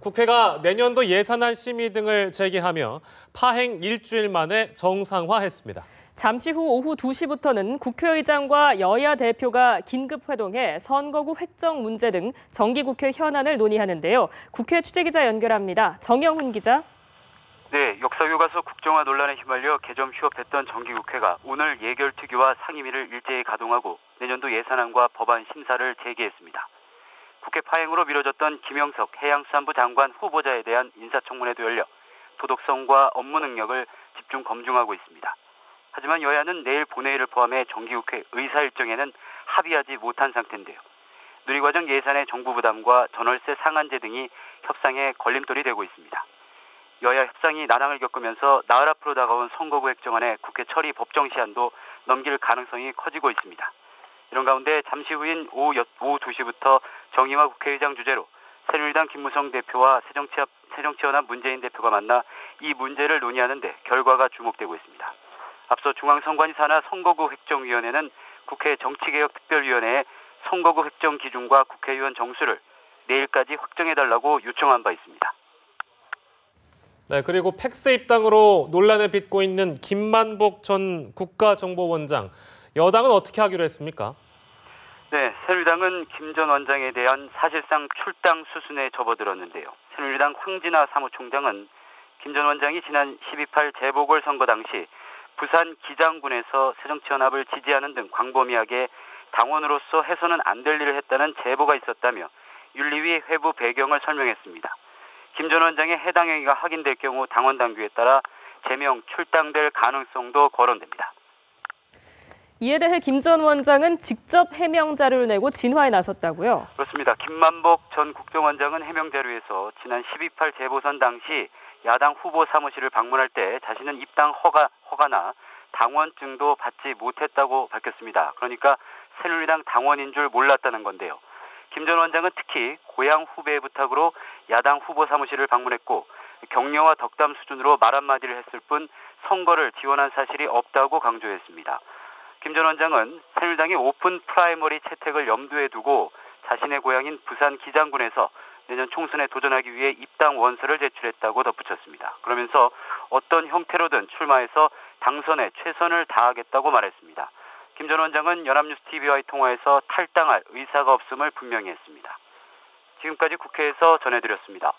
국회가 내년도 예산안 심의 등을 재개하며 파행 일주일 만에 정상화했습니다. 잠시 후 오후 2시부터는 국회의장과 여야 대표가 긴급 회동해 선거구 획정 문제 등 정기국회 현안을 논의하는데요. 국회 취재기자 연결합니다. 정영훈 기자. 네, 역사교과서 국정화 논란에 휘말려 개점 휴업했던 정기국회가 오늘 예결특위와 상임위를 일제히 가동하고 내년도 예산안과 법안 심사를 재개했습니다. 국회 파행으로 미뤄졌던 김영석 해양수산부 장관 후보자에 대한 인사청문회도 열려 도덕성과 업무 능력을 집중 검증하고 있습니다. 하지만 여야는 내일 본회의를 포함해 정기국회 의사 일정에는 합의하지 못한 상태인데요. 누리과정 예산의 정부 부담과 전월세 상한제 등이 협상에 걸림돌이 되고 있습니다. 여야 협상이 난항을 겪으면서 나흘 앞으로 다가온 선거구 획정안의 국회 처리 법정 시한도 넘길 가능성이 커지고 있습니다. 이런 가운데 잠시 후인 오후 2시부터 정의화 국회의장 주재로 새누리당 김무성 대표와 새정치연합 문재인 대표가 만나 이 문제를 논의하는데 결과가 주목되고 있습니다. 앞서 중앙선관위 산하 선거구 획정위원회는 국회 정치개혁특별위원회에 선거구 획정 기준과 국회의원 정수를 내일까지 확정해달라고 요청한 바 있습니다. 네, 그리고 팩스 입당으로 논란을 빚고 있는 김만복 전 국가정보원장. 여당은 어떻게 하기로 했습니까? 네, 새누리당은 김 전 원장에 대한 사실상 출당 수순에 접어들었는데요. 새누리당 황진아 사무총장은 김 전 원장이 지난 12.8 재보궐선거 당시 부산 기장군에서 새정치연합을 지지하는 등 광범위하게 당원으로서 해서는 안 될 일을 했다는 제보가 있었다며 윤리위 회부 배경을 설명했습니다. 김 전 원장의 해당 행위가 확인될 경우 당원 당규에 따라 제명 출당될 가능성도 거론됩니다. 이에 대해 김 전 원장은 직접 해명 자료를 내고 진화에 나섰다고요? 그렇습니다. 김만복 전 국정원장은 해명 자료에서 지난 12.8 재보선 당시 야당 후보 사무실을 방문할 때 자신은 입당 허가나 당원증도 받지 못했다고 밝혔습니다. 그러니까 새누리당 당원인 줄 몰랐다는 건데요. 김 전 원장은 특히 고향 후배의 부탁으로 야당 후보 사무실을 방문했고 격려와 덕담 수준으로 말 한마디를 했을 뿐 선거를 지원한 사실이 없다고 강조했습니다. 김 전 원장은 새누리당의 오픈 프라이머리 채택을 염두에 두고 자신의 고향인 부산 기장군에서 내년 총선에 도전하기 위해 입당 원서를 제출했다고 덧붙였습니다. 그러면서 어떤 형태로든 출마해서 당선에 최선을 다하겠다고 말했습니다. 김 전 원장은 연합뉴스TV와의 통화에서 탈당할 의사가 없음을 분명히 했습니다. 지금까지 국회에서 전해드렸습니다.